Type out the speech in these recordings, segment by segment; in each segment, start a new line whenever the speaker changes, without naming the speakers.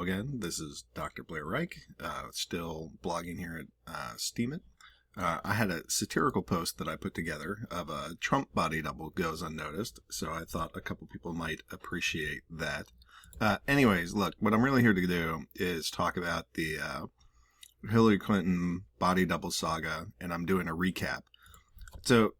again. This is Dr. Blair Reich, still blogging here at Steemit. I had a satirical post that I put together of a Trump body double goes unnoticed, so I thought a couple people might appreciate that. Anyways, look, what I'm really here to do is talk about the Hillary Clinton body double saga, and I'm doing a recap. So,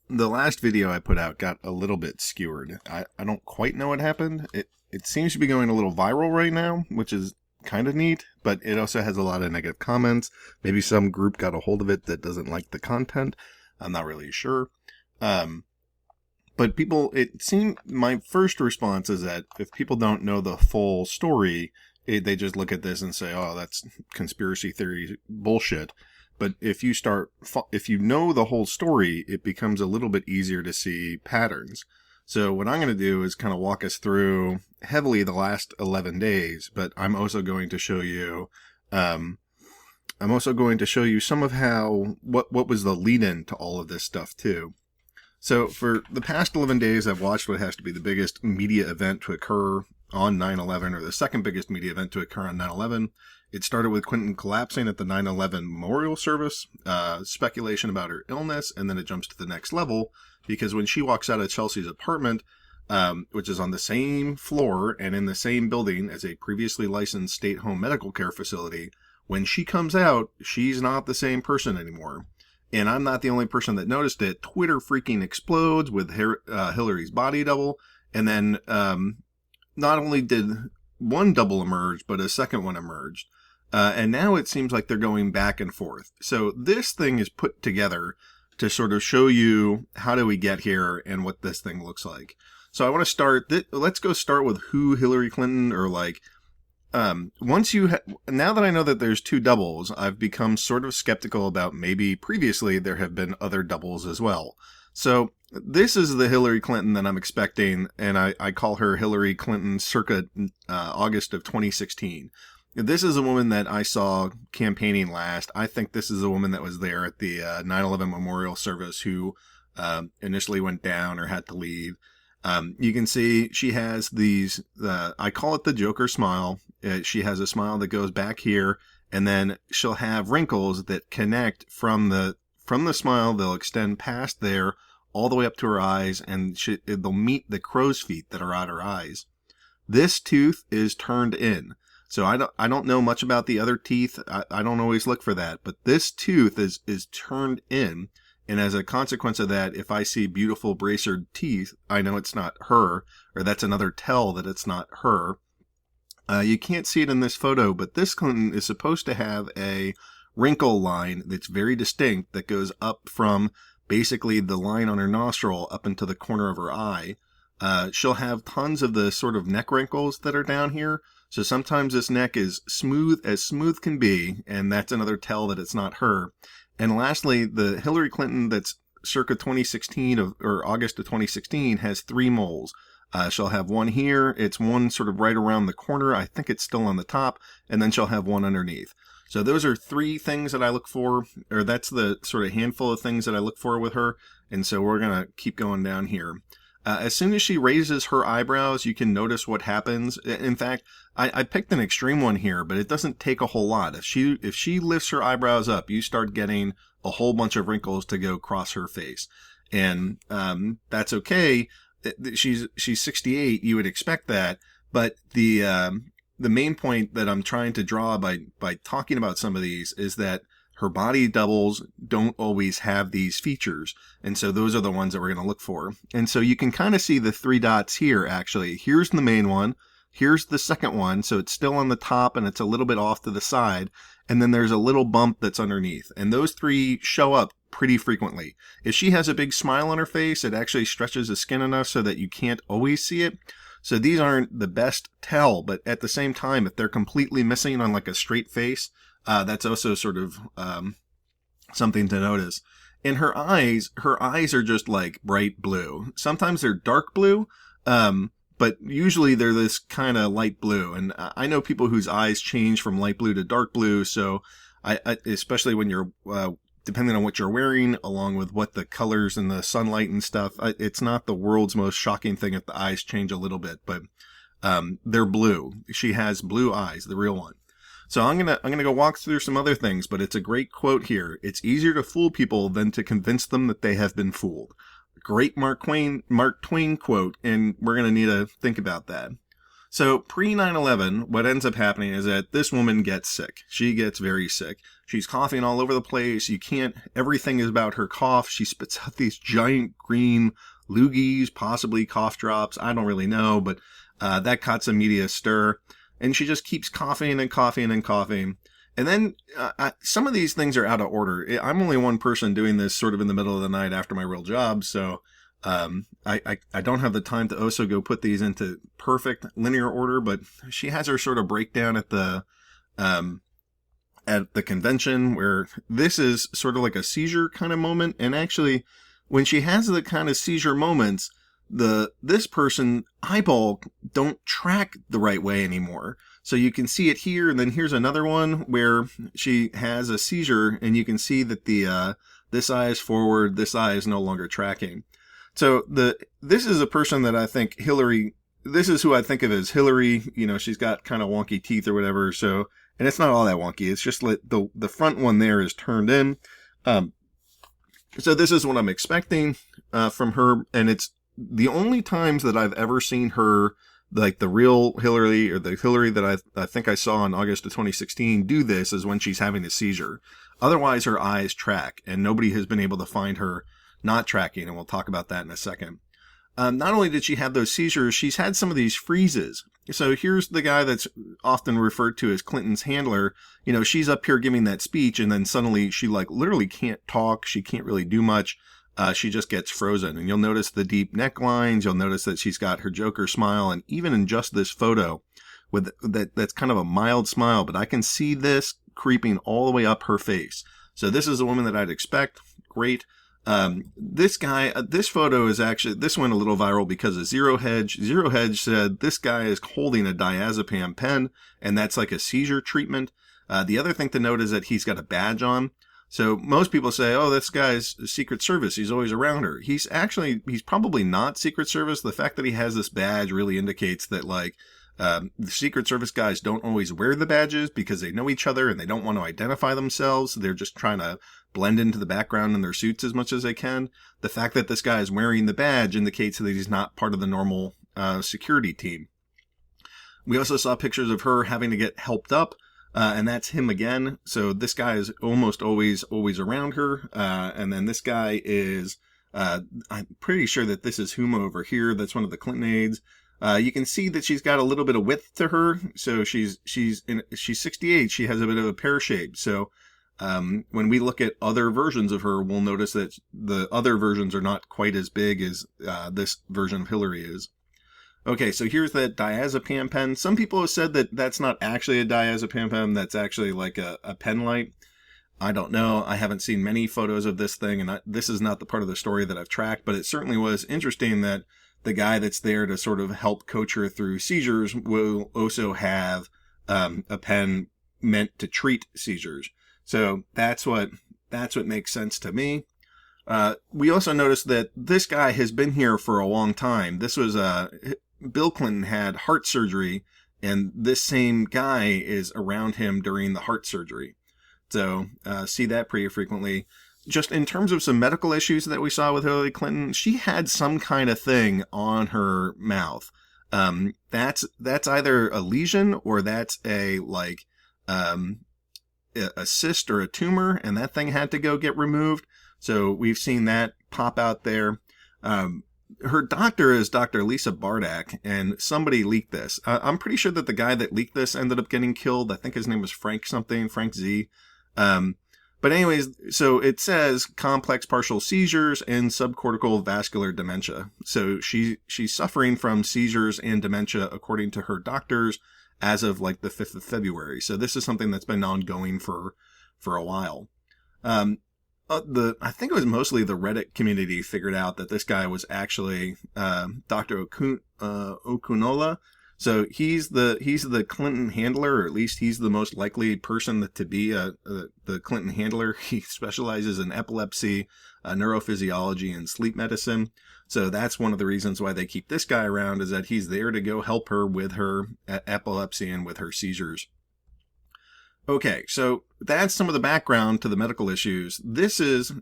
the last video I put out got a little bit skewered. I don't quite know what happened. It seems to be going a little viral right now, which is kind of neat, but it also has a lot of negative comments. Maybe some group got a hold of it that doesn't like the content. I'm not really sure. But people, it seemed, my first response is that if people don't know the full story, they just look at this and say, oh, that's conspiracy theory bullshit. But if you know the whole story, it becomes a little bit easier to see patterns. So what I'm going to do is kind of walk us through heavily the last 11 days, but I'm also going to show you, some of how, what was the lead-in to all of this stuff too. So for the past 11 days, I've watched what has to be the biggest media event to occur on 9/11, or the second biggest media event to occur on 9/11. It started with Clinton collapsing at the 9/11 memorial service, speculation about her illness, and then it jumps to the next level, because when she walks out of Chelsea's apartment, which is on the same floor and in the same building as a previously licensed state home medical care facility, when she comes out, she's not the same person anymore. And I'm not the only person that noticed it. Twitter freaking explodes with Hillary's body double, and then not only did one double emerge, but a second one emerged. And now it seems like they're going back and forth. So this thing is put together to sort of show you how do we get here and what this thing looks like. So I want to start, let's go start with who Hillary Clinton, or like, now that I know that there's two doubles, I've become sort of skeptical about maybe previously there have been other doubles as well. So this is the Hillary Clinton that I'm expecting, and I call her Hillary Clinton circa August of 2016. This is a woman that I saw campaigning last. I think this is a woman that was there at the 9/11 memorial service who initially went down or had to leave. You can see she has these, I call it the Joker smile. She has a smile that goes back here, and then she'll have wrinkles that connect from the smile. They'll extend past there all the way up to her eyes, and they'll meet the crow's feet that are at her eyes. This tooth is turned in. So I don't know much about the other teeth. I don't always look for that, but this tooth is turned in. And as a consequence of that, if I see beautiful bracered teeth, I know it's not her, or that's another tell that it's not her. You can't see it in this photo, but this Clinton is supposed to have a wrinkle line that's very distinct that goes up from basically the line on her nostril up into the corner of her eye. She'll have tons of the sort of neck wrinkles that are down here. So sometimes this neck is smooth as smooth can be, and that's another tell that it's not her. And lastly, the Hillary Clinton that's circa 2016 or August of 2016 has three moles. She'll have one here. It's one sort of right around the corner. I think it's still on the top. And then she'll have one underneath. So those are three things that I look for, or that's the sort of handful of things that I look for with her. And so we're going to keep going down here. As soon as she raises her eyebrows, you can notice what happens. In fact, I picked an extreme one here, but it doesn't take a whole lot. If she lifts her eyebrows up, you start getting a whole bunch of wrinkles to go across her face. And that's okay. She's 68, you would expect that. But the main point that I'm trying to draw by talking about some of these is that her body doubles don't always have these features. And so those are the ones that we're going to look for. And so you can kind of see the three dots here, actually. Here's the main one. Here's the second one. So it's still on the top and it's a little bit off to the side. And then there's a little bump that's underneath. And those three show up pretty frequently. If she has a big smile on her face, it actually stretches the skin enough so that you can't always see it. So these aren't the best tell, but at the same time, if they're completely missing on like a straight face, that's also sort of something to notice. And her eyes are just like bright blue. Sometimes they're dark blue, but usually they're this kind of light blue. And I know people whose eyes change from light blue to dark blue. So I especially when you're depending on what you're wearing, along with what the colors and the sunlight and stuff, it's not the world's most shocking thing if the eyes change a little bit. But They're blue. She has blue eyes, the real one. So I'm gonna go walk through some other things, but it's a great quote here. It's easier to fool people than to convince them that they have been fooled. Great Mark Twain quote, and we're gonna need to think about that. So pre 9/11, what ends up happening is that this woman gets sick. She gets very sick. She's coughing all over the place. Everything is about her cough. She spits out these giant green loogies, possibly cough drops. I don't really know, but that caught some media stir. And she just keeps coughing and coughing and coughing. And then some of these things are out of order. I'm only one person doing this sort of in the middle of the night after my real job, so I don't have the time to also go put these into perfect linear order, but she has her sort of breakdown at the convention where this is sort of like a seizure kind of moment. And actually, when she has the kind of seizure moments, this person eyeball don't track the right way anymore. So you can see it here, and then here's another one where she has a seizure, and you can see that this eye is forward, this eye is no longer tracking. So this is a person that I think this is who I think of as Hillary. You know, she's got kind of wonky teeth or whatever. So, and it's not all that wonky. It's just like the front one there is turned in. So this is what I'm expecting from her, and it's the only times that I've ever seen her, like the real Hillary or the Hillary that I think I saw in August of 2016 do this is when she's having a seizure. Otherwise, her eyes track, and nobody has been able to find her not tracking, and we'll talk about that in a second. Not only did she have those seizures, she's had some of these freezes. So here's the guy that's often referred to as Clinton's handler. You know, she's up here giving that speech, and then suddenly she like literally can't talk. She can't really do much. She just gets frozen. And you'll notice the deep necklines. You'll notice that she's got her Joker smile. And even in just this photo, with that's kind of a mild smile, but I can see this creeping all the way up her face. So this is a woman that I'd expect. Great. This guy, this photo is actually, this went a little viral because of Zero Hedge. Zero Hedge said this guy is holding a diazepam pen, and that's like a seizure treatment. The other thing to note is that he's got a badge on. So most people say, oh, this guy's Secret Service. He's always around her. He's probably not Secret Service. The fact that he has this badge really indicates that like, the Secret Service guys don't always wear the badges because they know each other and they don't want to identify themselves. They're just trying to blend into the background in their suits as much as they can. The fact that this guy is wearing the badge indicates that he's not part of the normal security team. We also saw pictures of her having to get helped up. And that's him again. So this guy is almost always around her. And then this guy is, I'm pretty sure that this is Huma over here. That's one of the Clinton aides. You can see that she's got a little bit of width to her. So she's 68. She has a bit of a pear shape. So, when we look at other versions of her, we'll notice that the other versions are not quite as big as, this version of Hillary is. Okay, so here's that diazepam pen. Some people have said that that's not actually a diazepam pen. That's actually like a pen light. I don't know. I haven't seen many photos of this thing, and this is not the part of the story that I've tracked, but it certainly was interesting that the guy that's there to sort of help coach her through seizures will also have a pen meant to treat seizures. So that's what makes sense to me. We also noticed that this guy has been here for a long time. This was Bill Clinton had heart surgery, and this same guy is around him during the heart surgery. So see that pretty frequently. Just in terms of some medical issues that we saw with Hillary Clinton, she had some kind of thing on her mouth. That's either a lesion or that's a cyst or a tumor, and that thing had to go get removed. So we've seen that pop out there. Her doctor is Dr. Lisa Bardak, and somebody leaked this. I'm pretty sure that the guy that leaked this ended up getting killed. I think his name was Frank Z. But anyways, so it says complex partial seizures and subcortical vascular dementia. So she's suffering from seizures and dementia according to her doctors as of like the 5th of February. So this is something that's been ongoing for a while. I think it was mostly the Reddit community figured out that this guy was actually Dr. Okunola. So he's the Clinton handler, or at least he's the most likely person to be the Clinton handler. He specializes in epilepsy, neurophysiology, and sleep medicine. So that's one of the reasons why they keep this guy around, is that he's there to go help her with her epilepsy and with her seizures. Okay, so that's some of the background to the medical issues. This is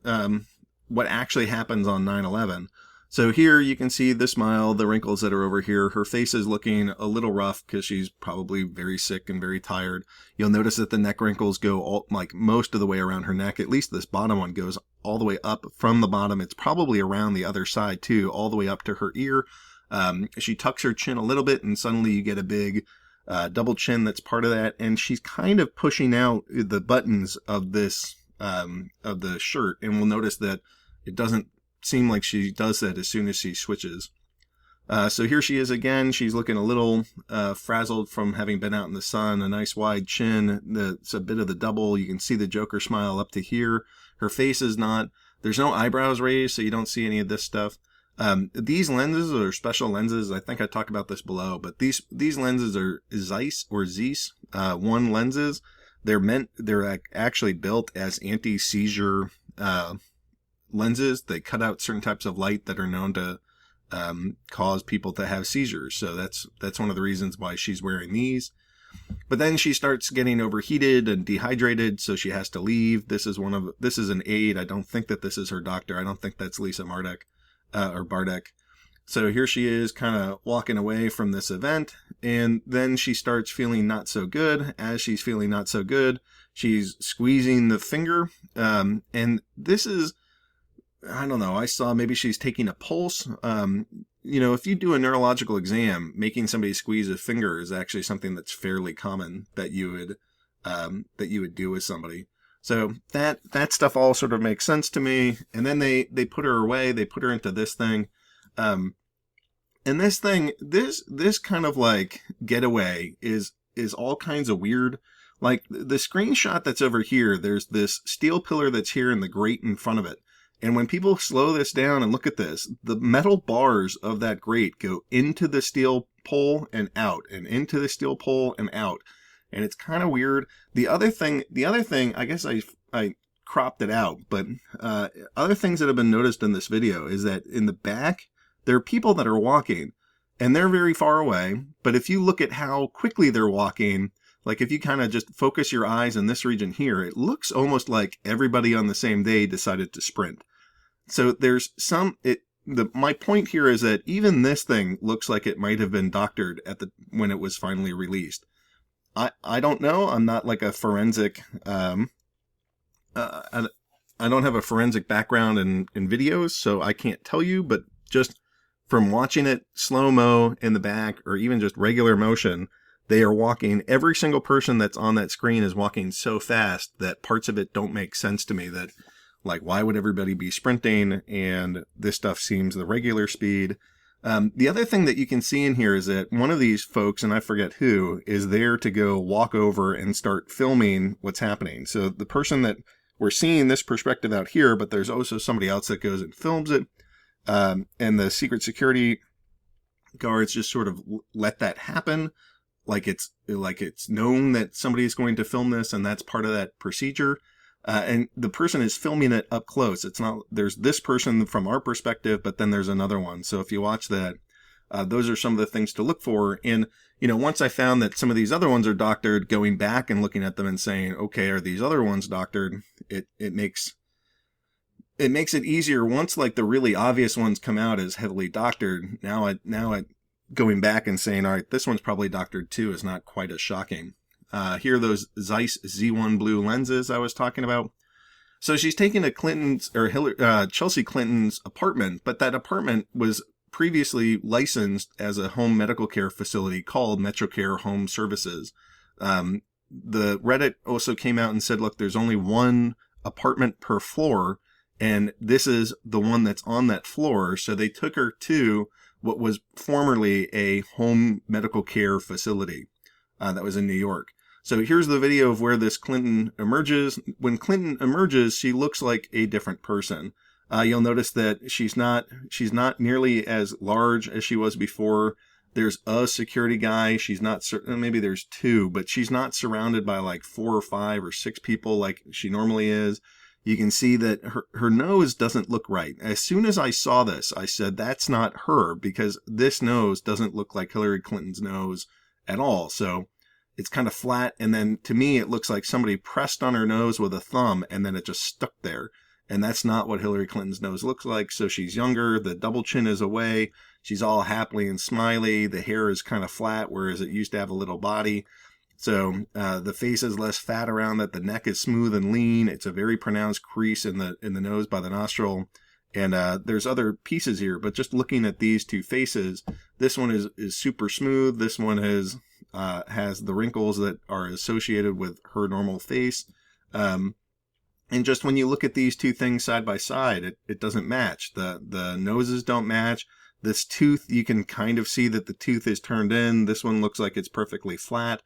what actually happens on 9/11. So here you can see the smile, the wrinkles that are over here. Her face is looking a little rough because she's probably very sick and very tired. You'll notice that the neck wrinkles go like most of the way around her neck. At least this bottom one goes all the way up from the bottom. It's probably around the other side too, all the way up to her ear. She tucks her chin a little bit, and suddenly you get a big double chin that's part of that. And she's kind of pushing out the buttons of this of the shirt, and we'll notice that it doesn't seem like she does that as soon as she switches. So here she is again. She's looking a little frazzled from having been out in the sun. A nice wide chin. It's a bit of the double. You can see the Joker smile up to here. Her face is not, there's no eyebrows raised, so you don't see any of this stuff. These lenses are special lenses. I think I talk about this below, but these lenses are Zeiss or Zeiss 1 lenses. They're actually built as anti-seizure lenses. They cut out certain types of light that are known to cause people to have seizures. So that's one of the reasons why she's wearing these. But then she starts getting overheated and dehydrated, so she has to leave. This is an aide. I don't think that this is her doctor. I don't think that's Lisa Mardek or Bardek. So here she is kind of walking away from this event, and then she starts feeling not so good. As she's feeling not so good, she's squeezing the finger, and this is, I don't know, I saw maybe she's taking a pulse. If you do a neurological exam, making somebody squeeze a finger is actually something that's fairly common that you would do with somebody. So that stuff all sort of makes sense to me. And then they put her away. They put her into this thing. And this thing, this kind of like getaway is all kinds of weird. Like the screenshot that's over here, there's this steel pillar that's here and the grate in front of it. And when people slow this down and look at this, the metal bars of that grate go into the steel pole and out, and into the steel pole and out. And it's kind of weird. The other thing, I guess I cropped it out, but other things that have been noticed in this video is that in the back, there are people that are walking, and they're very far away. But if you look at how quickly they're walking, like if you kind of just focus your eyes in this region here, it looks almost like everybody on the same day decided to sprint. So there's my point here is that even this thing looks like it might have been doctored when it was finally released. I don't know. I'm not like a forensic, I don't have a forensic background in videos, so I can't tell you, but just from watching it slow-mo in the back, or even just regular motion, they are walking. Every single person that's on that screen is walking so fast that parts of it don't make sense to me. That, like, why would everybody be sprinting? And this stuff seems the regular speed. The other thing that you can see in here is that one of these folks, and I forget who, is there to go walk over and start filming what's happening. So the person that we're seeing this perspective out here, but there's also somebody else that goes and films it. And the secret security guards just sort of let that happen. Like it's known that somebody is going to film this, and that's part of that procedure. And the person is filming it up close. It's not, there's this person from our perspective, but then there's another one. So if you watch that, those are some of the things to look for. And, once I found that some of these other ones are doctored, going back and looking at them and saying, okay, are these other ones doctored? It makes it easier once, like, the really obvious ones come out as heavily doctored. Now I going back and saying, all right, this one's probably doctored too, is not quite as shocking. Here are those Zeiss Z1 blue lenses I was talking about. So she's taken to Chelsea Clinton's apartment, but that apartment was previously licensed as a home medical care facility called MetroCare Home Services. The Reddit also came out and said, look, there's only one apartment per floor, and this is the one that's on that floor. So they took her to what was formerly a home medical care facility that was in New York. So here's the video of where this Clinton emerges. When Clinton emerges, she looks like a different person. You'll notice that she's not nearly as large as she was before. There's a security guy. She's not certain, maybe there's two, but she's not surrounded by like 4 or 5 or 6 people like she normally is. You can see that her nose doesn't look right. As soon as I saw this, I said, that's not her, because this nose doesn't look like Hillary Clinton's nose at all. So it's kind of flat. And then to me, it looks like somebody pressed on her nose with a thumb and then it just stuck there. And that's not what Hillary Clinton's nose looks like. So she's younger. The double chin is away. She's all happy and smiley. The hair is kind of flat, whereas it used to have a little body. So the face is less fat around it. The neck is smooth and lean. It's a very pronounced crease in the nose by the nostril. And there's other pieces here, but just looking at these two faces, this one is super smooth. This one has the wrinkles that are associated with her normal face. And just when you look at these two things side by side, it doesn't match. The noses don't match. This tooth, you can kind of see that the tooth is turned in. This one looks like it's perfectly flat.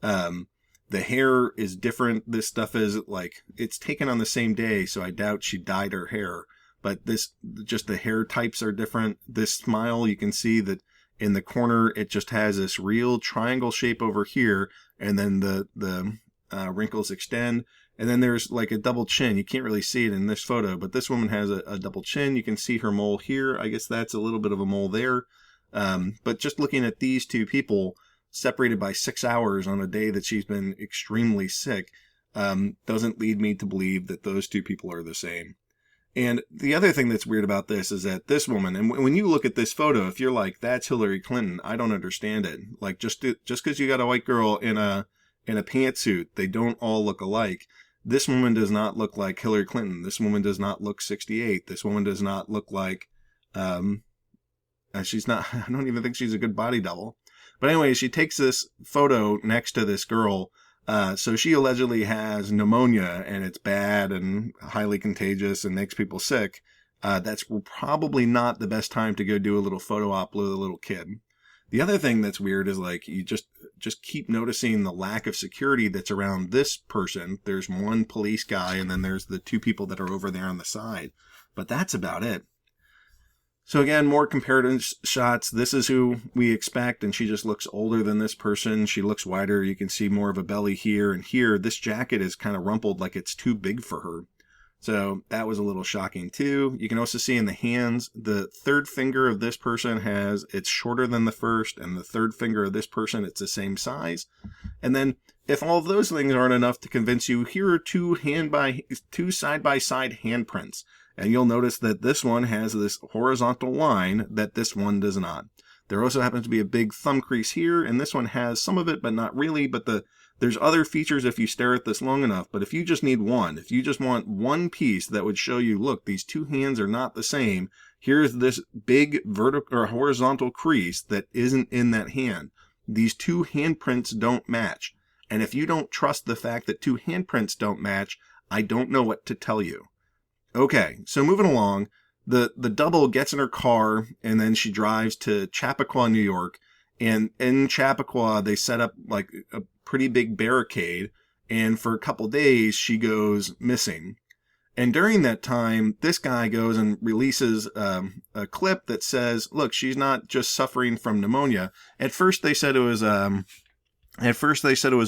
The hair is different. This stuff is like, it's taken on the same day, so I doubt she dyed her hair. But just the hair types are different. This smile, you can see that in the corner, it just has this real triangle shape over here, and then the wrinkles extend. And then there's like a double chin. You can't really see it in this photo, but this woman has a double chin. You can see her mole here. I guess that's a little bit of a mole there. But just looking at these two people separated by 6 hours on a day that she's been extremely sick doesn't lead me to believe that those two people are the same. And the other thing that's weird about this is that this woman, and when you look at this photo, if you're like, that's Hillary Clinton, I don't understand it. Like, just because you got a white girl in a pantsuit, they don't all look alike. This woman does not look like Hillary Clinton. This woman does not look 68. This woman does not look like, she's not, I don't even think she's a good body double. But anyway, she takes this photo next to this girl. So she allegedly has pneumonia, and it's bad and highly contagious and makes people sick. That's probably not the best time to go do a little photo op with a little kid. The other thing that's weird is like, you just keep noticing the lack of security that's around this person. There's one police guy, and then there's the two people that are over there on the side. But that's about it. So again, more comparative shots. This is who we expect, and she just looks older than this person. She looks wider. You can see more of a belly here and here. This jacket is kind of rumpled like it's too big for her. So that was a little shocking too. You can also see in the hands, the third finger of this person it's shorter than the first, and the third finger of this person, it's the same size. And then if all of those things aren't enough to convince you, here are two side-by-side handprints. And you'll notice that this one has this horizontal line that this one does not. There also happens to be a big thumb crease here, and this one has some of it, but not really. But there's other features if you stare at this long enough. But if you just need one, if you just want one piece that would show you, look, these two hands are not the same. Here's this big vertical or horizontal crease that isn't in that hand. These two handprints don't match. And if you don't trust the fact that two handprints don't match, I don't know what to tell you. Okay, so moving along, the double gets in her car, and then she drives to Chappequa, New York. And in Chappequa, they set up like a pretty big barricade, and for a couple days, she goes missing. And during that time, this guy goes and releases a clip that says, look, she's not just suffering from pneumonia. At first, they said it was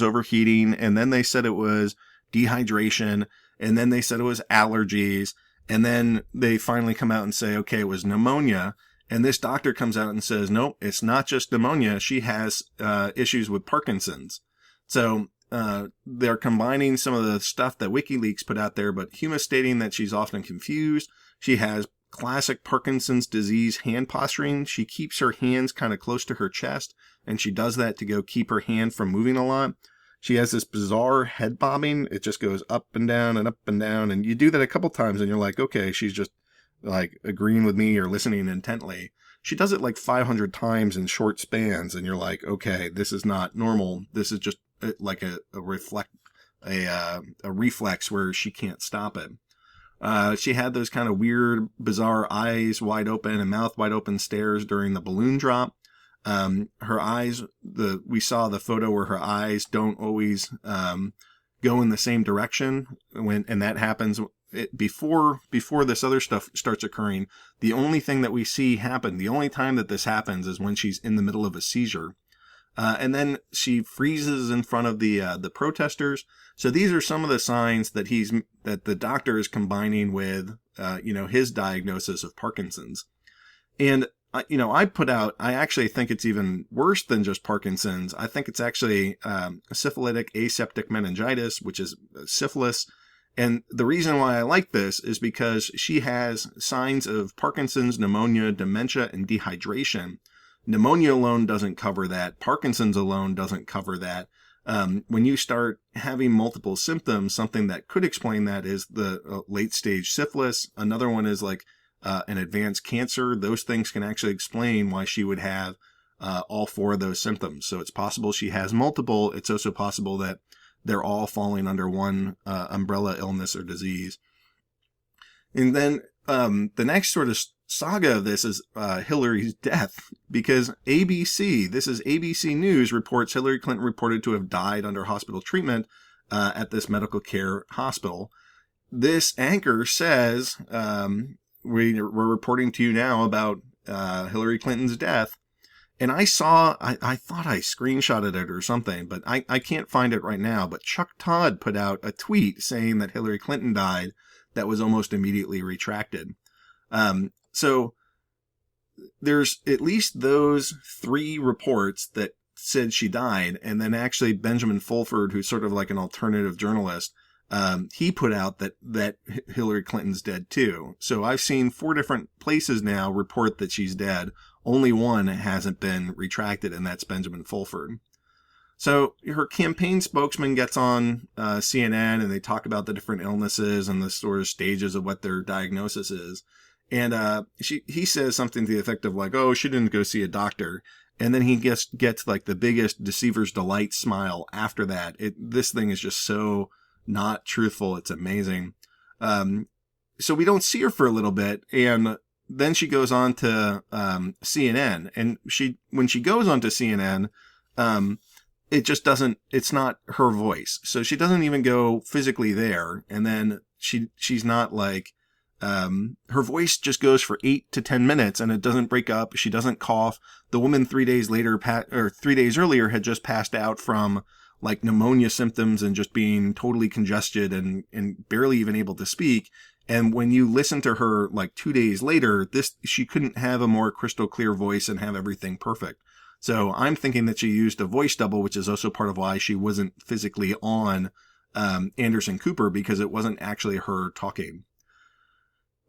overheating, and then they said it was dehydration, and then they said it was allergies, and then they finally come out and say, okay, it was pneumonia. And this doctor comes out and says, nope, it's not just pneumonia. She has issues with Parkinson's. So they're combining some of the stuff that WikiLeaks put out there, but Huma stating that she's often confused. She has classic Parkinson's disease hand posturing. She keeps her hands kind of close to her chest, and she does that to go keep her hand from moving a lot. She has this bizarre head bobbing. It just goes up and down and up and down. And you do that a couple times and you're like, okay, she's just like agreeing with me or listening intently. She does it like 500 times in short spans. And you're like, okay, this is not normal. This is just like a reflex where she can't stop it. She had those kind of weird, bizarre eyes wide open and mouth wide open stares during the balloon drop. Her eyes, we saw the photo where her eyes don't always go in the same direction and that happens before this other stuff starts occurring, the only thing that we see happen, the only time that this happens is when she's in the middle of a seizure. And then she freezes in front of the protesters. So these are some of the signs that the doctor is combining with, his diagnosis of Parkinson's. And, I actually think it's even worse than just Parkinson's. I think it's actually syphilitic aseptic meningitis, which is syphilis. And the reason why I like this is because she has signs of Parkinson's, pneumonia, dementia, and dehydration. Pneumonia alone doesn't cover that. Parkinson's alone doesn't cover that. When you start having multiple symptoms, something that could explain that is the late stage syphilis. Another one is like an advanced cancer. Those things can actually explain why she would have all 4 of those symptoms. So it's possible she has multiple. It's also possible that they're all falling under one umbrella illness or disease. And then the next sort of saga of this is Hillary's death, because this is ABC News, reports Hillary Clinton reported to have died under hospital treatment at this medical care hospital. This anchor says, we're reporting to you now about Hillary Clinton's death. And I thought I screenshotted it or something, but I can't find it right now. But Chuck Todd put out a tweet saying that Hillary Clinton died that was almost immediately retracted. So there's at least those 3 reports that said she died. And then actually Benjamin Fulford, who's sort of like an alternative journalist, he put out that Hillary Clinton's dead too. So I've seen 4 different places now report that she's dead. Only one hasn't been retracted, and that's Benjamin Fulford. So her campaign spokesman gets on CNN, and they talk about the different illnesses and the sort of stages of what their diagnosis is. And he says something to the effect of like, oh, she didn't go see a doctor. And then he gets like the biggest deceiver's delight smile after that. This thing is just so not truthful. It's amazing. So we don't see her for a little bit. And then she goes on to CNN. And when she goes on to CNN, it just doesn't, it's not her voice. So she doesn't even go physically there. And then she's not like, her voice just goes for 8 to 10 minutes and it doesn't break up. She doesn't cough. The woman 3 days later, 3 days earlier had just passed out from like pneumonia symptoms and just being totally congested and barely even able to speak. And when you listen to her like 2 days later, she couldn't have a more crystal clear voice and have everything perfect. So I'm thinking that she used a voice double, which is also part of why she wasn't physically on Anderson Cooper, because it wasn't actually her talking.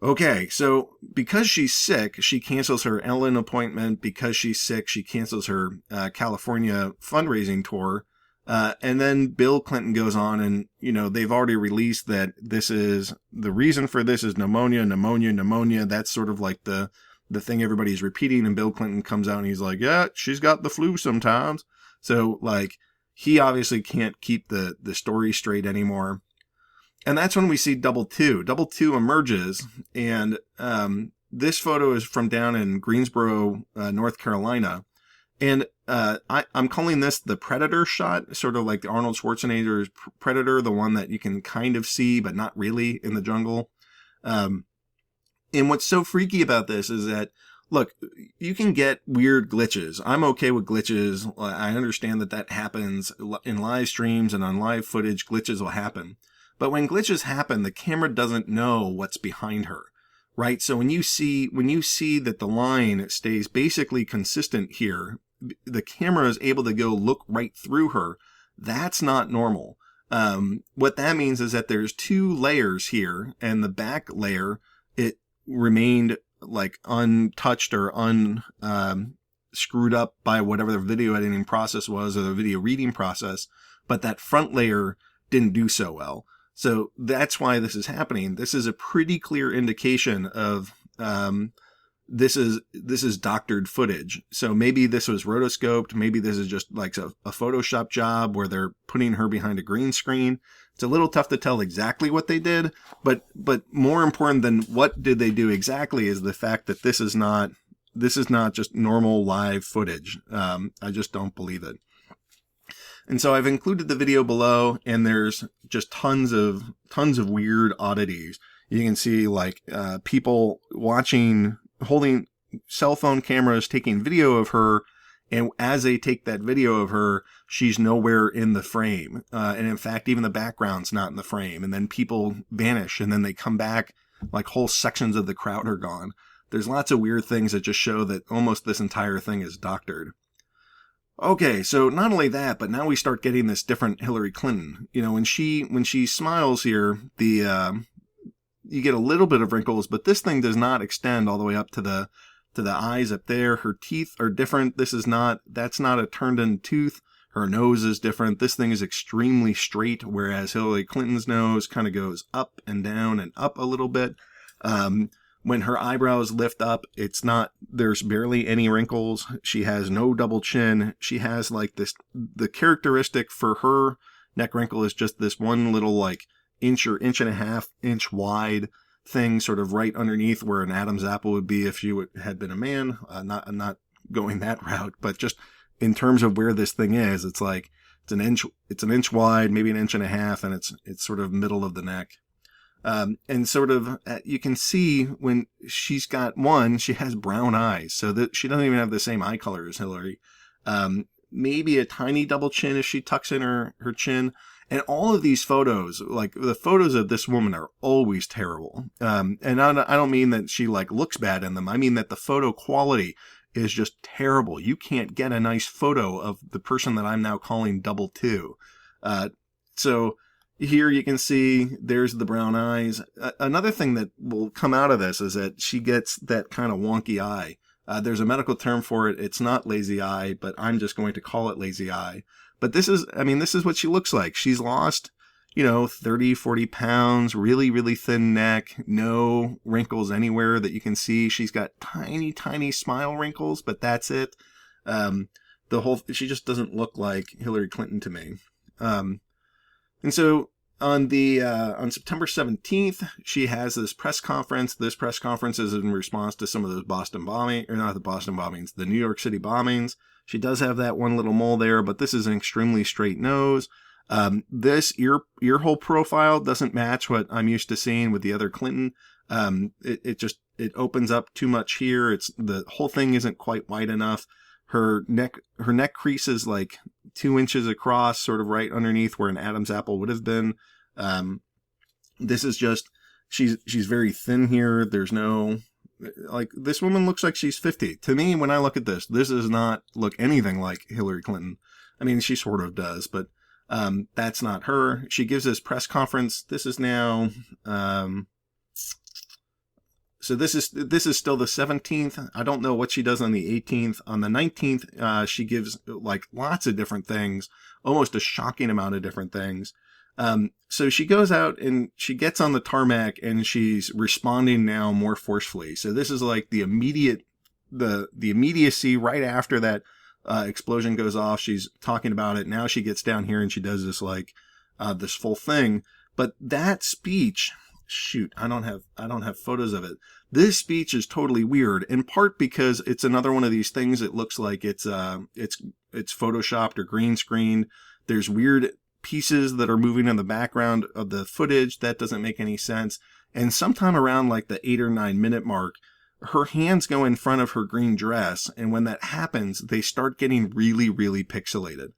Okay, so because she's sick, she cancels her Ellen appointment. Because she's sick, she cancels her California fundraising tour. And then Bill Clinton goes on and, they've already released that the reason for this is pneumonia. That's sort of like the thing everybody's repeating. And Bill Clinton comes out and he's like, yeah, she's got the flu sometimes. So like, he obviously can't keep the story straight anymore. And that's when we see Double Two. Double Two emerges, and this photo is from down in Greensboro, North Carolina. And I'm calling this the Predator shot, sort of like the Arnold Schwarzenegger's Predator, the one that you can kind of see, but not really in the jungle. And what's so freaky about this is that, look, you can get weird glitches. I'm okay with glitches. I understand that happens in live streams and on live footage. Glitches will happen. But when glitches happen, the camera doesn't know what's behind her, right? So when you see that the line stays basically consistent here, the camera is able to go look right through her. That's not normal. What that means is that there's 2 layers here, and the back layer, it remained like untouched or screwed up by whatever the video editing process was or the video reading process, but that front layer didn't do so well. So that's why this is happening. This is a pretty clear indication of this is doctored footage. So maybe this was rotoscoped. Maybe this is just like a Photoshop job where they're putting her behind a green screen. It's a little tough to tell exactly what they did, but more important than what did they do exactly is the fact that this is not just normal live footage. I just don't believe it. And so I've included the video below, and there's just tons of weird oddities. You can see like people holding cell phone cameras, taking video of her, and as they take that video of her, she's nowhere in the frame. And in fact, even the background's not in the frame. And then people vanish, and then they come back, like whole sections of the crowd are gone. There's lots of weird things that just show that almost this entire thing is doctored. Okay, so not only that, but now we start getting this different Hillary Clinton. You know, when she smiles here, you get a little bit of wrinkles, but this thing does not extend all the way up to the eyes up there. Her teeth are different. That's not a turned in tooth. Her nose is different. This thing is extremely straight, whereas Hillary Clinton's nose kind of goes up and down and up a little bit. When her eyebrows lift up, there's barely any wrinkles. She has no double chin. She has like the characteristic for her neck wrinkle is just this one little like inch or inch and a half inch wide thing sort of right underneath where an Adam's apple would be if she had been a man. I'm not going that route, but just in terms of where this thing is, it's like it's an inch wide, maybe an inch and a half, and it's sort of middle of the neck. And sort of, you can see when she has brown eyes, so that she doesn't even have the same eye color as Hillary. Maybe a tiny double chin if she tucks in her chin. And all of these photos, like the photos of this woman are always terrible. And I don't mean that she like looks bad in them. I mean that the photo quality is just terrible. You can't get a nice photo of the person that I'm now calling double two. So here you can see there's the brown eyes. Another thing that will come out of this is that she gets that kind of wonky eye. There's a medical term for it. It's not lazy eye, but I'm just going to call it lazy eye. But this is what she looks like. She's lost, 30, 40 pounds, really, really thin neck, no wrinkles anywhere that you can see. She's got tiny, tiny smile wrinkles, but that's it. She just doesn't look like Hillary Clinton to me. And so on September 17th, she has this press conference. This press conference is in response to some of those the New York City bombings. She does have that one little mole there, but this is an extremely straight nose. This ear hole profile doesn't match what I'm used to seeing with the other Clinton. It opens up too much here. The whole thing isn't quite wide enough. Her neck crease is like 2 inches across, sort of right underneath where an Adam's apple would have been. This is just, she's very thin here. There's no, like, this woman looks like she's 50. To me, when I look at this does not look anything like Hillary Clinton. I mean, she sort of does, but that's not her. She gives this press conference. This is now, so this is still the 17th. I don't know what she does on the 18th. On the 19th, she gives like lots of different things, almost a shocking amount of different things. So she goes out and she gets on the tarmac and she's responding now more forcefully. So this is like the immediacy right after that explosion goes off. She's talking about it. Now she gets down here and she does this like this full thing. But that speech, shoot, I don't have photos of it. This speech is totally weird, in part because it's another one of these things. It looks like it's photoshopped or green screened. There's weird pieces that are moving in the background of the footage. That doesn't make any sense. And sometime around like the 8 or 9 minute mark, her hands go in front of her green dress. And when that happens, they start getting really, really pixelated.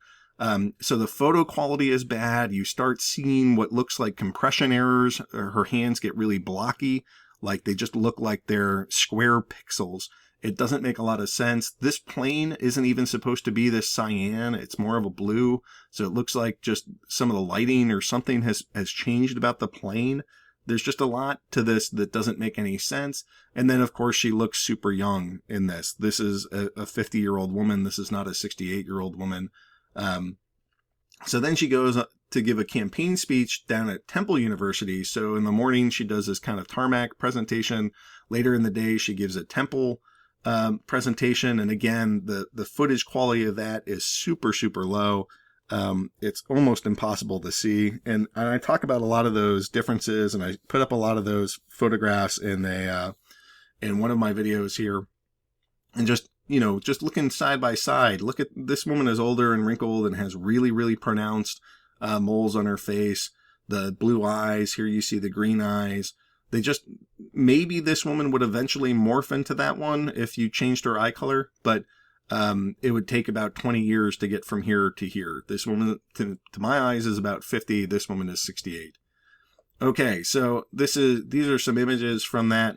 So the photo quality is bad. You start seeing what looks like compression errors. Her hands get really blocky, like they just look like they're square pixels. It doesn't make a lot of sense. This plane isn't even supposed to be this cyan. It's more of a blue. So it looks like just some of the lighting or something has changed about the plane. There's just a lot to this that doesn't make any sense. And then, of course, she looks super young in this. This is a 50-year-old woman. This is not a 68-year-old woman. So then she goes to give a campaign speech down at Temple University. So in the morning, she does this kind of tarmac presentation. Later in the day, she gives a Temple presentation. And again, the footage quality of that is super, super low. It's almost impossible to see. And I talk about a lot of those differences, and I put up a lot of those photographs in one of my videos here. And just just looking side by side, look at this woman is older and wrinkled and has really, really pronounced moles on her face. The blue eyes, here you see the green eyes. Maybe this woman would eventually morph into that one if you changed her eye color, but it would take about 20 years to get from here to here. This woman, to my eyes, is about 50. This woman is 68. Okay, so these are some images from that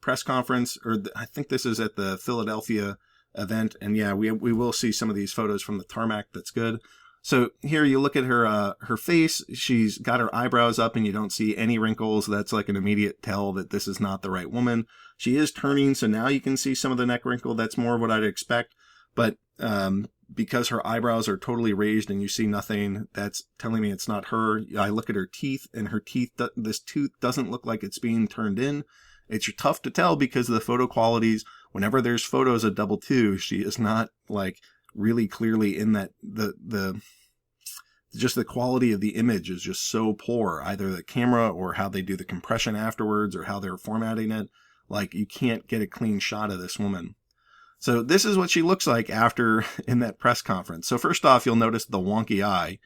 press conference, or I think this is at the Philadelphia event. And yeah, we will see some of these photos from the tarmac. That's good. So here you look at her face. She's got her eyebrows up and you don't see any wrinkles. That's like an immediate tell that this is not the right woman. She is turning, so now you can see some of the neck wrinkle. That's more what I'd expect. But because her eyebrows are totally raised and you see nothing, that's telling me it's not her. I look at her teeth, and her teeth, this tooth doesn't look like it's being turned in. It's tough to tell because of the photo qualities. Whenever there's photos of double two, she is not like really clearly in that. Just the quality of the image is just so poor, either the camera or how they do the compression afterwards or how they're formatting it. Like, you can't get a clean shot of this woman. So this is what she looks like after in that press conference. So first off, you'll notice the wonky eye.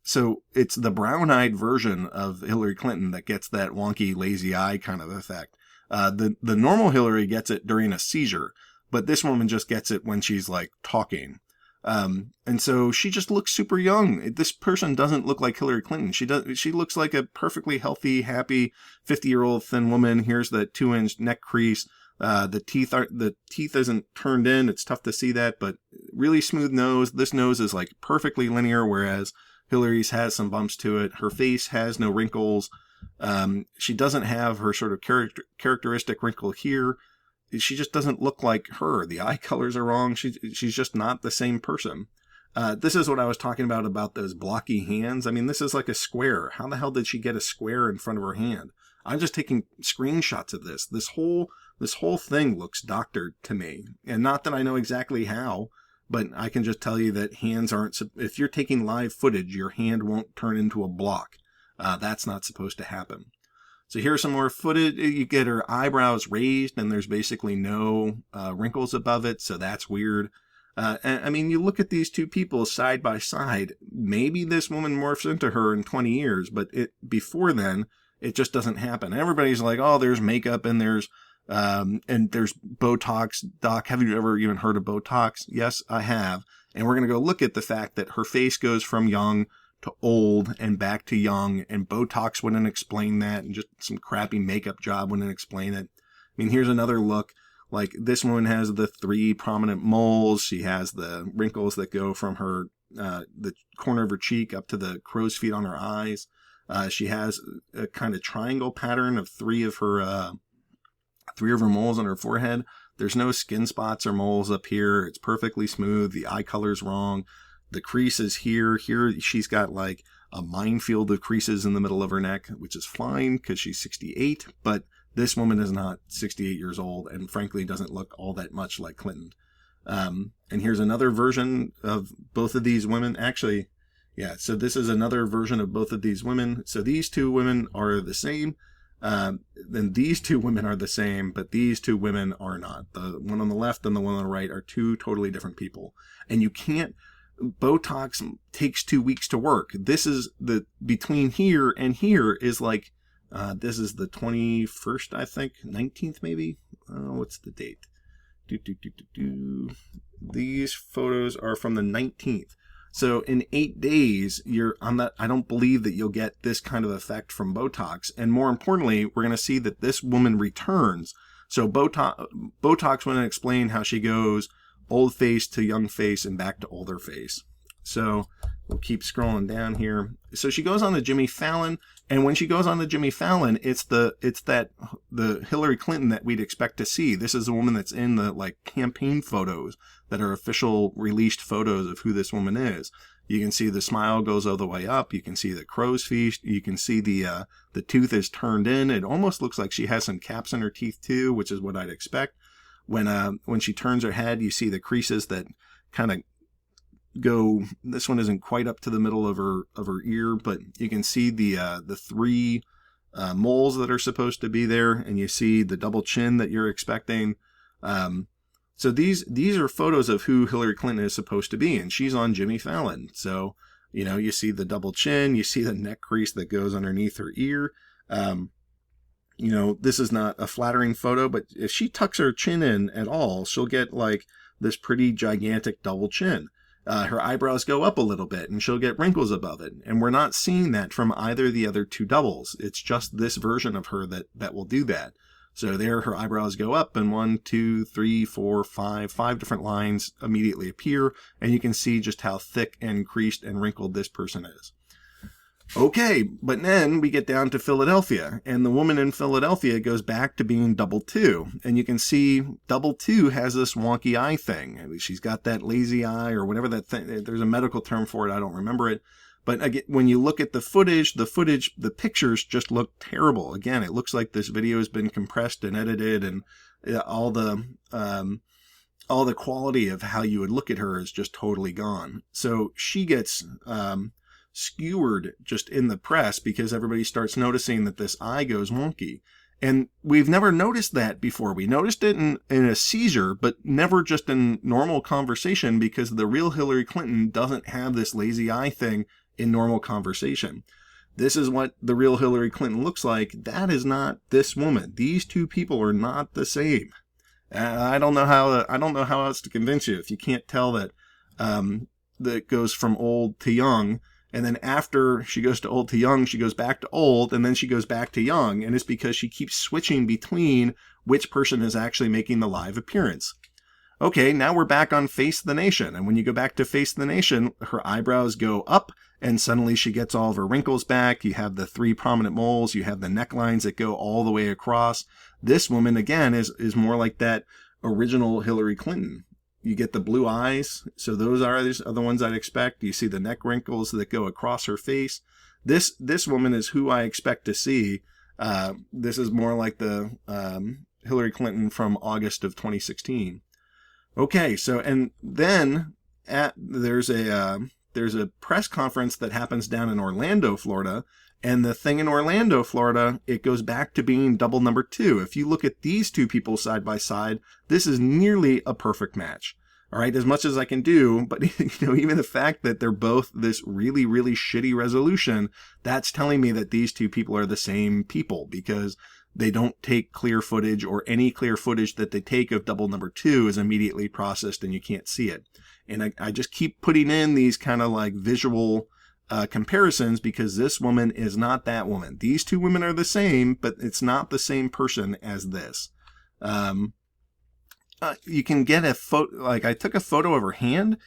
So it's the brown-eyed version of Hillary Clinton that gets that wonky, lazy eye kind of effect. The normal Hillary gets it during a seizure, but this woman just gets it when she's like talking. And so she just looks super young. This person doesn't look like Hillary Clinton. She looks like a perfectly healthy, happy 50-year-old thin woman. Here's the 2-inch neck crease. The teeth isn't turned in. It's tough to see that, but really smooth nose. This nose is like perfectly linear, whereas Hillary's has some bumps to it. Her face has no wrinkles. She doesn't have her sort of characteristic wrinkle here. She just doesn't look like her. The eye colors are wrong. She's just not the same person. This is what I was talking about those blocky hands. I mean, this is like a square. How the hell did she get a square in front of her hand? I'm just taking screenshots of this. This whole thing looks doctored to me. And not that I know exactly how, but I can just tell you that hands aren't, if you're taking live footage, your hand won't turn into a block. That's not supposed to happen. So here's some more footage. You get her eyebrows raised and there's basically no wrinkles above it. So that's weird. And I mean, you look at these two people side by side. Maybe this woman morphs into her in 20 years, but before then, it just doesn't happen. Everybody's like, oh, there's makeup and there's Botox. Doc, have you ever even heard of Botox? Yes, I have. And we're going to go look at the fact that her face goes from young to old and back to young, and Botox wouldn't explain that, and just some crappy makeup job wouldn't explain it. I mean, here's another look. Like, this woman has the 3 prominent moles. She has the wrinkles that go from her, the corner of her cheek up to the crow's feet on her eyes. She has a kind of triangle pattern of 3 of her moles on her forehead. There's no skin spots or moles up here. It's perfectly smooth. The eye color's wrong. The crease is here. Here she's got like a minefield of creases in the middle of her neck, which is fine because she's 68. But this woman is not 68 years old and frankly doesn't look all that much like Clinton. And here's another version of both of these women. Actually, yeah, so this is another version of both of these women. So these two women are the same. Then these two women are the same, but these two women are not. The one on the left and the one on the right are two totally different people. And you can't, Botox takes 2 weeks to work. This is between here and here is like, this is the 21st, I think, 19th maybe. What's the date? These photos are from the 19th. So in 8 days, I don't believe that you'll get this kind of effect from Botox. And more importantly, we're going to see that this woman returns. So Botox wouldn't explain how she goes old face to young face and back to older face. So we'll keep scrolling down here. So she goes on to Jimmy Fallon, and when she goes on to Jimmy Fallon, it's the Hillary Clinton that we'd expect to see. This is a woman that's in the like campaign photos that are official released photos of who this woman is. You can see the smile goes all the way up. You can see the crow's feet. You can see the tooth is turned in. It almost looks like she has some caps in her teeth too, which is what I'd expect. When she turns her head, you see the creases that kind of go. This one isn't quite up to the middle of her ear, but you can see the 3 moles that are supposed to be there, and you see the double chin that you're expecting. So these are photos of who Hillary Clinton is supposed to be, and she's on Jimmy Fallon. So, you see the double chin, you see the neck crease that goes underneath her ear. This is not a flattering photo, but if she tucks her chin in at all, she'll get like this pretty gigantic double chin. Her eyebrows go up a little bit and she'll get wrinkles above it. And we're not seeing that from either of the other two doubles. It's just this version of her that will do that. So there, her eyebrows go up and 1, 2, 3, 4, 5 different lines immediately appear. And you can see just how thick and creased and wrinkled this person is. Okay, but then we get down to Philadelphia, and the woman in Philadelphia goes back to being double two. And you can see double two has this wonky eye thing. She's got that lazy eye or whatever that thing. There's a medical term for it. I don't remember it. But again, when you look at the pictures just look terrible. Again, it looks like this video has been compressed and edited, and all the quality of how you would look at her is just totally gone. So she gets skewered just in the press because everybody starts noticing that this eye goes wonky. And we've never noticed that before. We noticed it in a seizure, but never just in normal conversation, because the real Hillary Clinton doesn't have this lazy eye thing in normal conversation. This is what the real Hillary Clinton looks like. That is not this woman. These two people are not the same. I don't know how else to convince you if you can't tell that that goes from old to young. And then after she goes to old to young, she goes back to old, and then she goes back to young. And it's because she keeps switching between which person is actually making the live appearance. Okay, now we're back on Face the Nation. And when you go back to Face the Nation, her eyebrows go up, and suddenly she gets all of her wrinkles back. You have the 3 prominent moles. You have the necklines that go all the way across. This woman, again, is more like that original Hillary Clinton. You get the blue eyes, so those are the ones I'd expect. You see the neck wrinkles that go across her face. This woman is who I expect to see. This is more like the Hillary Clinton from August of 2016. Okay, so and then there's a press conference that happens down in Orlando, Florida. And the thing in Orlando, Florida, it goes back to being double number 2. If you look at these two people side by side, this is nearly a perfect match. All right, as much as I can do, but even the fact that they're both this really, really shitty resolution, that's telling me that these two people are the same people, because they don't take clear footage, or any clear footage that they take of double number 2 is immediately processed and you can't see it. And I just keep putting in these kind of like visual comparisons, because this woman is not that woman. These two women are the same, but it's not the same person as this. You can get a photo, like I took a photo of her hand,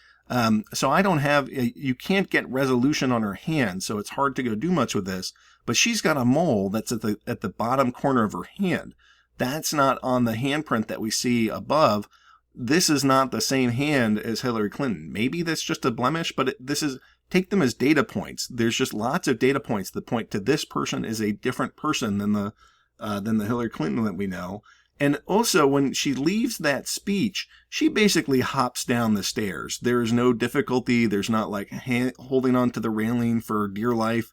so I don't have, you can't get resolution on her hand, so it's hard to go do much with this, but she's got a mole that's at the bottom corner of her hand. That's not on the handprint that we see above. This is not the same hand as Hillary Clinton. Maybe that's just a blemish, but take them as data points. There's just lots of data points that point to this person is a different person than the Hillary Clinton that we know. And also, when she leaves that speech, she basically hops down the stairs. There is no difficulty. There's not like holding on to the railing for dear life,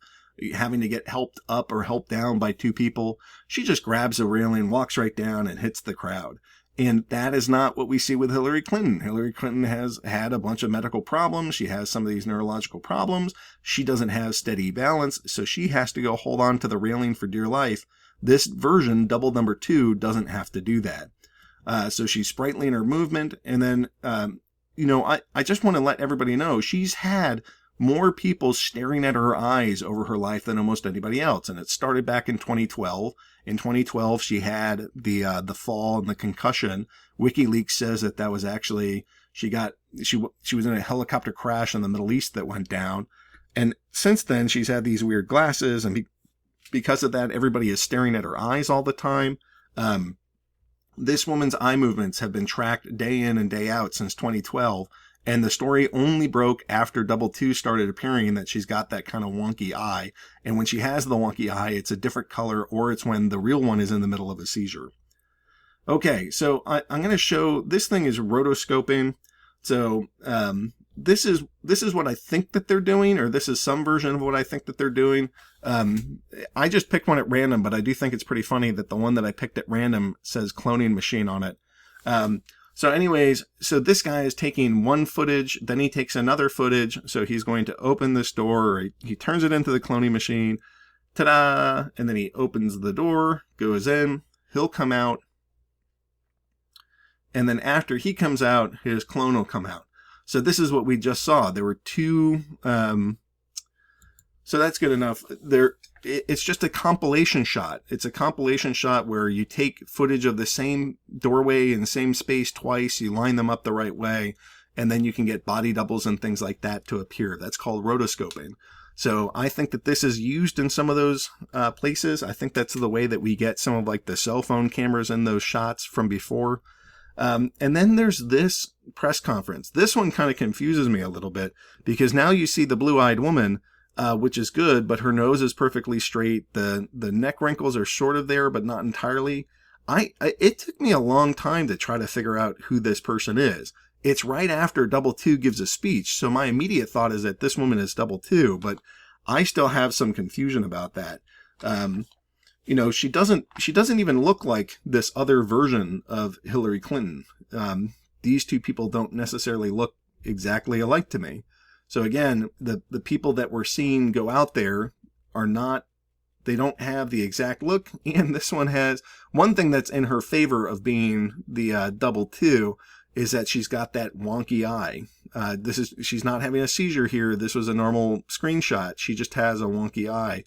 having to get helped up or helped down by two people. She just grabs a railing, walks right down, and hits the crowd. And that is not what we see with Hillary Clinton. Hillary Clinton has had a bunch of medical problems. She has some of these neurological problems. She doesn't have steady balance, so she has to go hold on to the railing for dear life. This version, double number 2, doesn't have to do that. So she's sprightly in her movement. And then, I just want to let everybody know she's had more people staring at her eyes over her life than almost anybody else. And it started back in 2012. In 2012, she had the fall and the concussion. WikiLeaks says that was actually, she was in a helicopter crash in the Middle East that went down. And since then, she's had these weird glasses, and because of that, everybody is staring at her eyes all the time. This woman's eye movements have been tracked day in and day out since 2012. And the story only broke after double 2 started appearing, that she's got that kind of wonky eye. And when she has the wonky eye, it's a different color, or it's when the real one is in the middle of a seizure. Okay, so I'm going to show, this thing is rotoscoping. So this is what I think that they're doing, or this is some version of what I think that they're doing. I just picked one at random, but I do think it's pretty funny that the one that I picked at random says cloning machine on it. So anyways, so this guy is taking one footage, then he takes another footage. So he's going to open this door, or he turns it into the cloning machine. Ta-da! And then he opens the door, goes in, he'll come out. And then after he comes out, his clone will come out. So this is what we just saw. There were two, so that's good enough. It's just a compilation shot. It's a compilation shot where you take footage of the same doorway in the same space twice, you line them up the right way, and then you can get body doubles and things like that to appear. That's called rotoscoping. So I think that this is used in some of those places. I think that's the way that we get some of like the cell phone cameras in those shots from before. And then there's this press conference. This one kind of confuses me a little bit because now you see the blue-eyed woman, which is good, but her nose is perfectly straight. The neck wrinkles are sort of there, but not entirely. It took me a long time to try to figure out who this person is. It's right after Double Two gives a speech, so my immediate thought is that this woman is Double Two, but I still have some confusion about that. You know, she doesn't even look like this other version of Hillary Clinton. These two people don't necessarily look exactly alike to me. So again, the people that we're seeing go out there are not, they don't have the exact look. And this one has, one thing that's in her favor of being the Double Two is that she's got that wonky eye. She's not having a seizure here. This was a normal screenshot. She just has a wonky eye.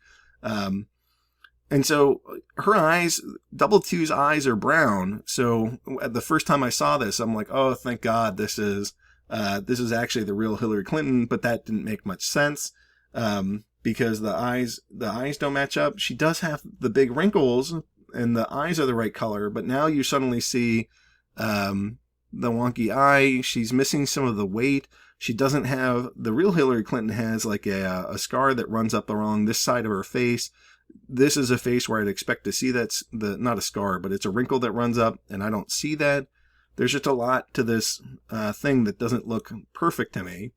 And so her eyes, Double Two's eyes are brown. So the first time I saw this, I'm like, oh, thank God this is actually the real Hillary Clinton, but that didn't make much sense, because the eyes don't match up. She does have the big wrinkles and the eyes are the right color, but now you suddenly see, the wonky eye. She's missing some of the weight. She doesn't have, the real Hillary Clinton has like a scar that runs up along this side of her face. This is a face where I'd expect to see that's not a scar, but it's a wrinkle that runs up, and I don't see that. There's just a lot to this thing that doesn't look perfect to me.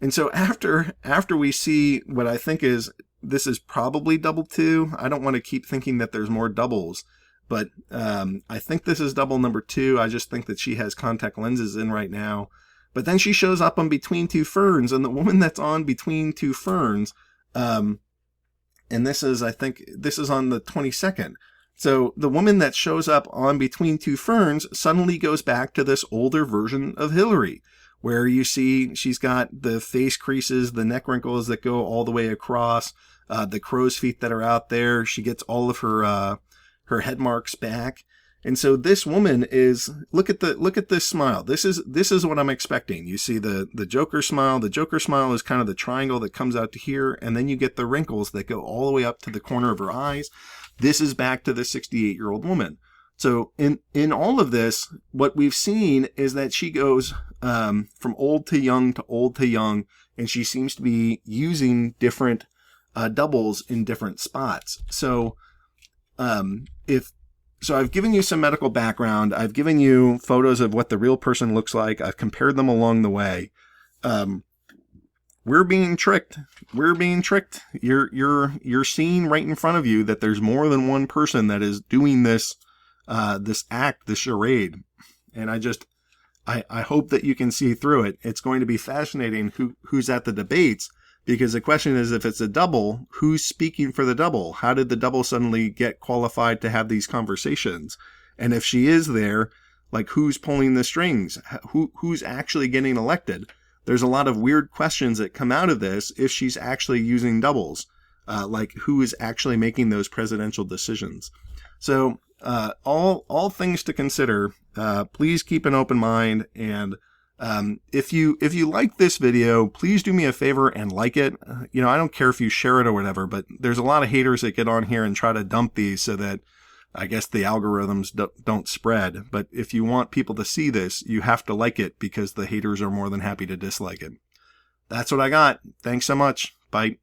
And so after we see what I think is, this is probably Double Two. I don't want to keep thinking that there's more doubles, but I think this is double number 2. I just think that she has contact lenses in right now. But then she shows up on Between Two Ferns, and the woman that's on Between Two Ferns, and this is, I think, this is on the 22nd. So the woman that shows up on Between Two Ferns suddenly goes back to this older version of Hillary, where you see she's got the face creases, the neck wrinkles that go all the way across, the crow's feet that are out there. She gets all of her head marks back. And so this woman is, look at this smile. This is what I'm expecting. You see the Joker smile. The Joker smile is kind of the triangle that comes out to here, and then you get the wrinkles that go all the way up to the corner of her eyes. This is back to the 68-year-old woman. So in all of this, what we've seen is that she goes from old to young to old to young, and she seems to be using different doubles in different spots. So So I've given you some medical background. I've given you photos of what the real person looks like. I've compared them along the way. We're being tricked. We're being tricked. You're seeing right in front of you that there's more than one person that is doing this act, this charade. And I hope that you can see through it. It's going to be fascinating who's at the debates. Because the question is, if it's a double, who's speaking for the double? How did the double suddenly get qualified to have these conversations? And if she is there, like, who's pulling the strings? Who's actually getting elected? There's a lot of weird questions that come out of this if she's actually using doubles. Like, who is actually making those presidential decisions? So, all things to consider. Please keep an open mind, and if you like this video, please do me a favor and like it. I don't care if you share it or whatever, but there's a lot of haters that get on here and try to dump these so that I guess the algorithms don't spread. But if you want people to see this, you have to like it, because the haters are more than happy to dislike it. That's what I got. Thanks so much. Bye.